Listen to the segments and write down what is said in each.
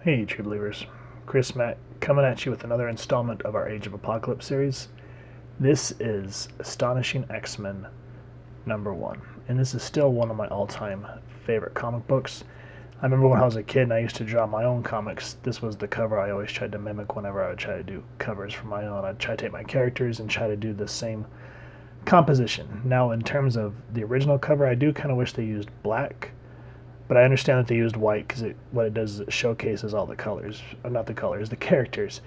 Hey, true believers. Chris Mack coming at you with another installment of our Age of Apocalypse series. This is Astonishing X-Men #1, and this is still one of my all-time favorite comic books. I remember when I was a kid and I used to draw my own comics. This was the cover I always tried to mimic whenever I would try to do covers for my own. I'd try to take my characters and try to do the same composition. Now, in terms of the original cover, I do kind of wish they used black, but I understand that they used white because what it does is it showcases all the colors, or not the colors, the characters.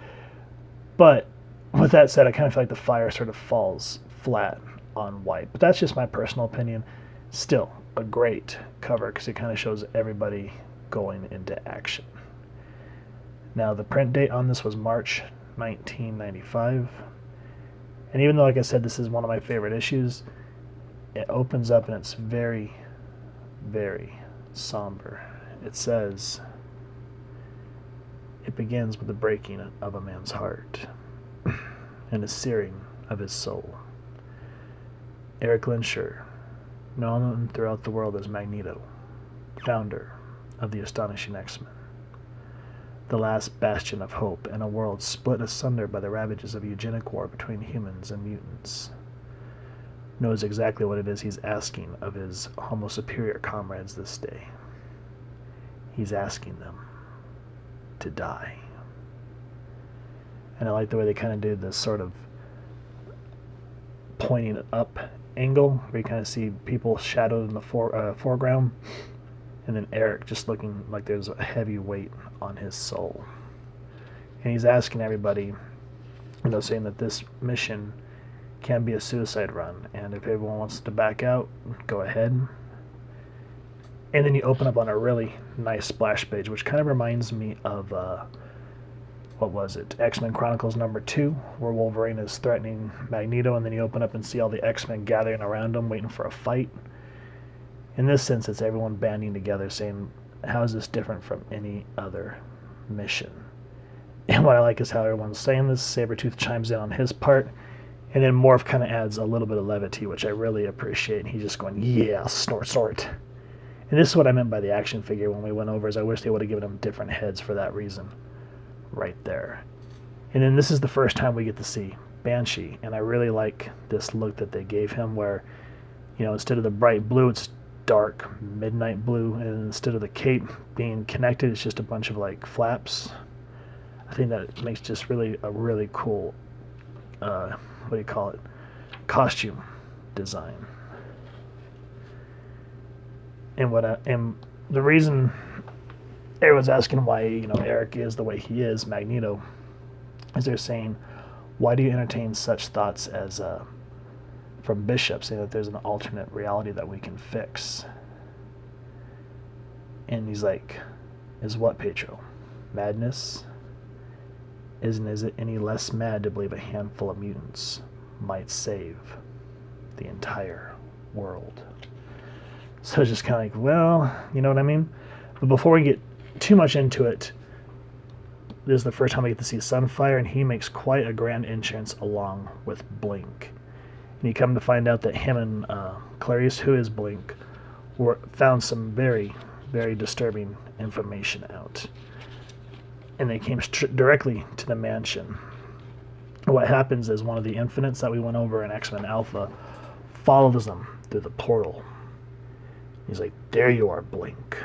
But with that said, I kind of feel like the fire sort of falls flat on white. But that's just my personal opinion. Still, a great cover because it kind of shows everybody going into action. Now, the print date on this was March 1995. And even though, like I said, this is one of my favorite issues, it opens up and it's very, very somber. It says, it begins with the breaking of a man's heart and a searing of his soul. Eric Lensher, known throughout the world as Magneto, founder of the Astonishing X-Men, the last bastion of hope in a world split asunder by the ravages of eugenic war between humans and mutants, knows exactly what it is he's asking of his Homo superior comrades this day. He's asking them to die. And I like the way they kind of do this sort of pointing up angle, where you kind of see people shadowed in the foreground, and then Eric just looking like there's a heavy weight on his soul. And he's asking everybody, saying that this mission can be a suicide run, and if everyone wants to back out, go ahead. And then you open up on a really nice splash page, which kind of reminds me of what was it, X-Men Chronicles #2, where Wolverine is threatening Magneto, and then you open up and see all the X-Men gathering around him waiting for a fight. In this sense, it's everyone banding together saying, how is this different from any other mission? And what I like is how everyone's saying this. Sabretooth chimes in on his part, and then Morph kind of adds a little bit of levity, which I really appreciate. And he's just going, yeah, snort, snort. And this is what I meant by the action figure when we went over, is I wish they would have given him different heads for that reason. Right there. And then this is the first time we get to see Banshee, and I really like this look that they gave him, where, instead of the bright blue, it's dark midnight blue, and instead of the cape being connected, it's just a bunch of like flaps. I think that makes just really a really cool costume design. And the reason everyone's asking why Eric is the way he is, Magneto, is they're saying, why do you entertain such thoughts as from Bishop, saying that there's an alternate reality that we can fix? And he's like, is what, Petro? Madness? Is it any less mad to believe a handful of mutants might save the entire world? So it's just kind of like, well, you know what I mean? But before we get too much into it, this is the first time we get to see Sunfire, and he makes quite a grand entrance along with Blink. And you come to find out that him and Clarice, who is Blink, found some very, very disturbing information out. And they came directly to the mansion. What happens is one of the Infinites that we went over in X-Men Alpha follows them through the portal. He's like, there you are, Blink,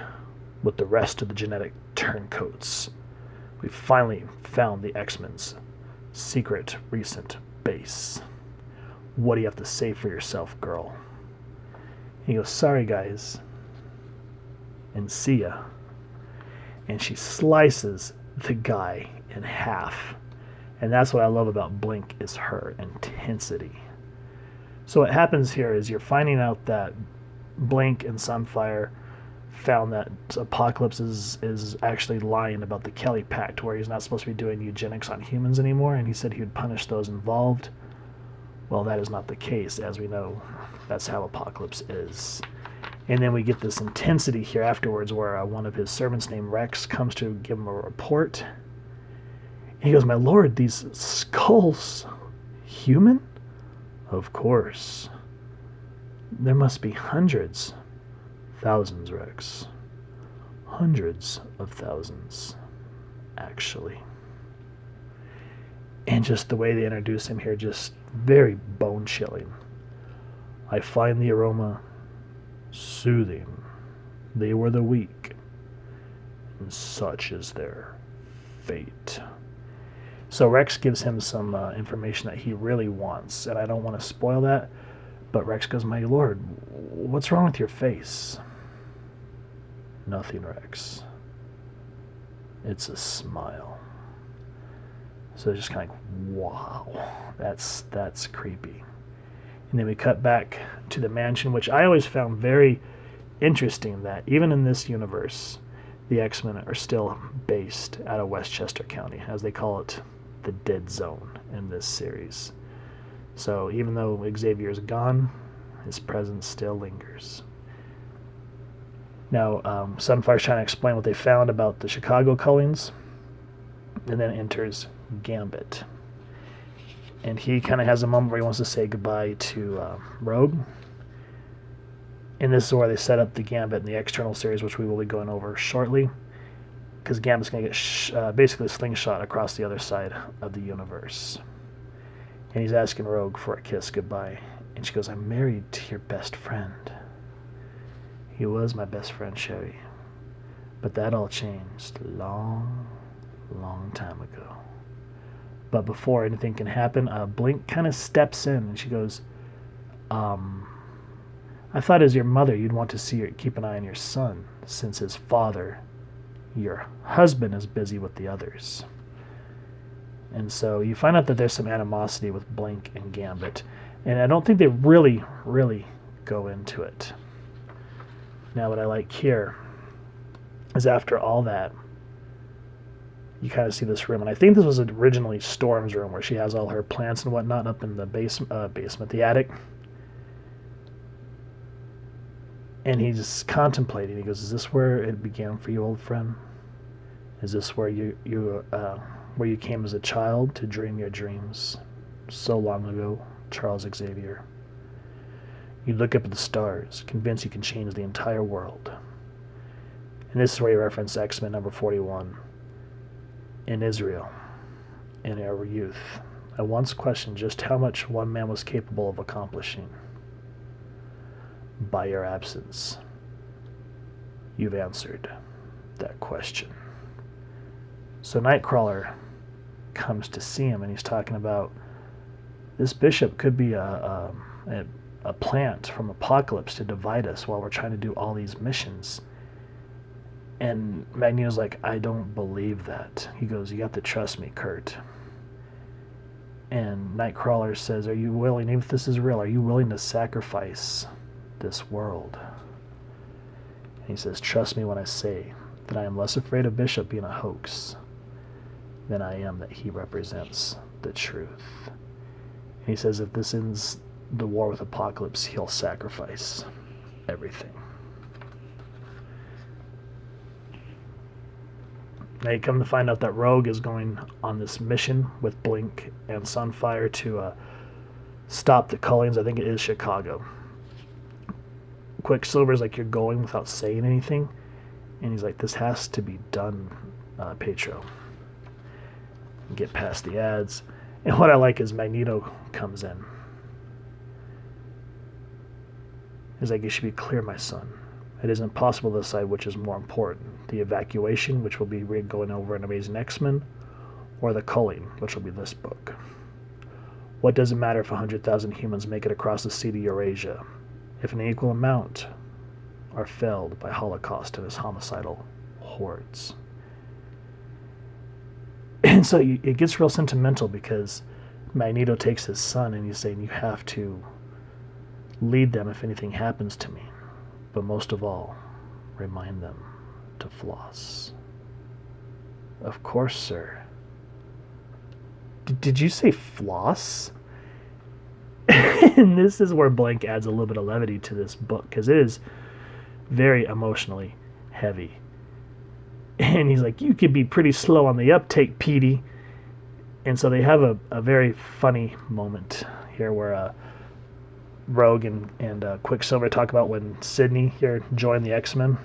with the rest of the genetic turncoats. We finally found the X-Men's secret recent base. What do you have to say for yourself, girl? He goes, sorry, guys, and see ya. And she slices the guy in half. And that's what I love about Blink, is her intensity. So what happens here is you're finding out that Blink and Sunfire found that Apocalypse is actually lying about the Kelly Pact, where he's not supposed to be doing eugenics on humans anymore, and he said he would punish those involved. Well, that is not the case. As we know, that's how Apocalypse is. And then we get this intensity here afterwards, where one of his servants named Rex comes to give him a report. He goes, my lord, these skulls, human? Of course. There must be hundreds. Thousands, Rex. Hundreds of thousands. actually. And just the way they introduce him here, just very bone-chilling. I find the aroma soothing. They were the weak, and such is their fate. So Rex gives him some information that he really wants, and I don't want to spoil that, but Rex goes, my lord, what's wrong with your face? Nothing, Rex. It's a smile. So it's just kind of like, wow, that's creepy. And then we cut back to the mansion, which I always found very interesting that even in this universe, the X-Men are still based out of Westchester County, as they call it, the Dead Zone in this series. So even though Xavier's gone, his presence still lingers. Now, Sunfire's trying to explain what they found about the Chicago Cullings, and then enters Gambit. And he kind of has a moment where he wants to say goodbye to Rogue. And this is where they set up the Gambit in the external series, which we will be going over shortly, because Gambit's going to get basically slingshot across the other side of the universe. And he's asking Rogue for a kiss goodbye. And she goes, I'm married to your best friend. He was my best friend, Sherry. But that all changed long time ago. But before anything can happen, Blink kind of steps in and she goes, I thought as your mother you'd want to keep an eye on your son, since his father, your husband, is busy with the others. And so you find out that there's some animosity with Blink and Gambit. And I don't think they really go into it. Now what I like here is after all that, you kind of see this room. And I think this was originally Storm's room, where she has all her plants and whatnot up in the basement, the attic. And he's contemplating. He goes, is this where it began for you, old friend? Is this where you came as a child to dream your dreams so long ago, Charles Xavier? You look up at the stars, convinced you can change the entire world. And this is where you reference X-Men number 41. In Israel, in our youth, I once questioned just how much one man was capable of accomplishing. By your absence, you've answered that question. So Nightcrawler comes to see him, and he's talking about this bishop could be a plant from Apocalypse to divide us while we're trying to do all these missions. And Magneto's like, I don't believe that. He goes, you have to trust me, Kurt. And Nightcrawler says, are you willing, even if this is real, are you willing to sacrifice this world? And he says, trust me when I say that I am less afraid of Bishop being a hoax than I am that he represents the truth. And he says if this ends the war with Apocalypse, he'll sacrifice everything. Now you come to find out that Rogue is going on this mission with Blink and Sunfire to stop the Cullings. I think it is Chicago. Quicksilver's like, you're going without saying anything? And he's like, this has to be done, Petro. Get past the ads. And what I like is Magneto comes in. He's like, you should be clear, my son. It is impossible to decide which is more important. The evacuation, which will be going over in Amazing X-Men, or the culling, which will be this book. What does it matter if 100,000 humans make it across the sea to Eurasia, if an equal amount are felled by Holocaust and his homicidal hordes? And so it gets real sentimental, because Magneto takes his son and he's saying, you have to lead them if anything happens to me. But most of all, remind them to floss. Of course, sir. Did you say floss? And this is where Blank adds a little bit of levity to this book, because it is very emotionally heavy. And he's like, you could be pretty slow on the uptake, Petey. And so they have a very funny moment here where Rogue and Quicksilver talk about when Sydney here joined the X-Men.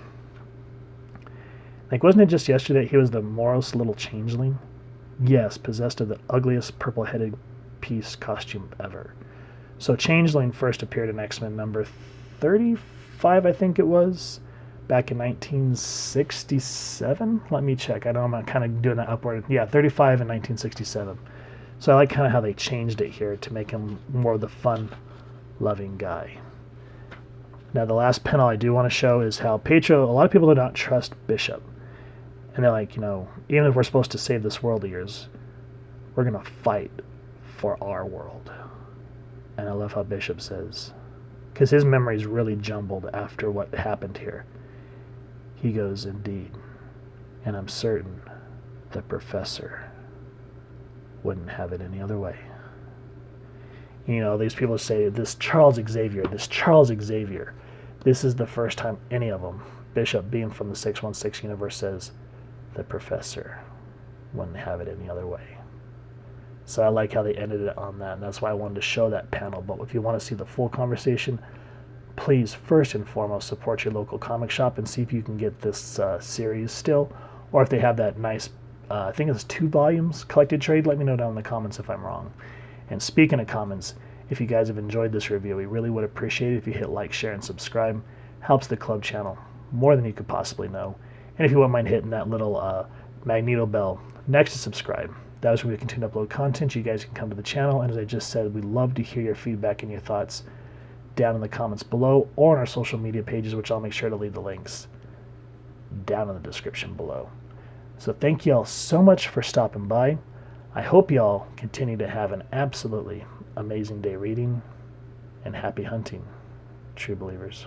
Like, wasn't it just yesterday he was the morose little changeling? Yes, possessed of the ugliest purple-headed piece costume ever. So Changeling first appeared in X-Men number 35, I think it was, back in 1967. Let me check. I know I'm kind of doing that upward. Yeah, 35 in 1967. So I like kind of how they changed it here to make him more of the fun-loving guy. Now, the last panel I do want to show is how Pietro, a lot of people do not trust Bishop. And they're like, even if we're supposed to save this world of yours, we're going to fight for our world. And I love how Bishop says, because his memory's really jumbled after what happened here. He goes, indeed, and I'm certain the professor wouldn't have it any other way. These people say, this Charles Xavier. This is the first time any of them, Bishop being from the 616 universe, says, the professor wouldn't have it any other way. So I like how they ended it on that, and that's why I wanted to show that panel. But if you want to see the full conversation, please, first and foremost, support your local comic shop and see if you can get this series still, or if they have that nice, I think it's 2 volumes, collected trade. Let me know down in the comments if I'm wrong. And speaking of comments, if you guys have enjoyed this review, we really would appreciate it if you hit like, share, and subscribe. Helps the club channel more than you could possibly know. And if you wouldn't mind hitting that little magneto bell next to subscribe, that is where we continue to upload content. You guys can come to the channel, and as I just said, we'd love to hear your feedback and your thoughts down in the comments below or on our social media pages, which I'll make sure to leave the links down in the description below. So thank you all so much for stopping by. I hope you all continue to have an absolutely amazing day reading, and happy hunting, true believers.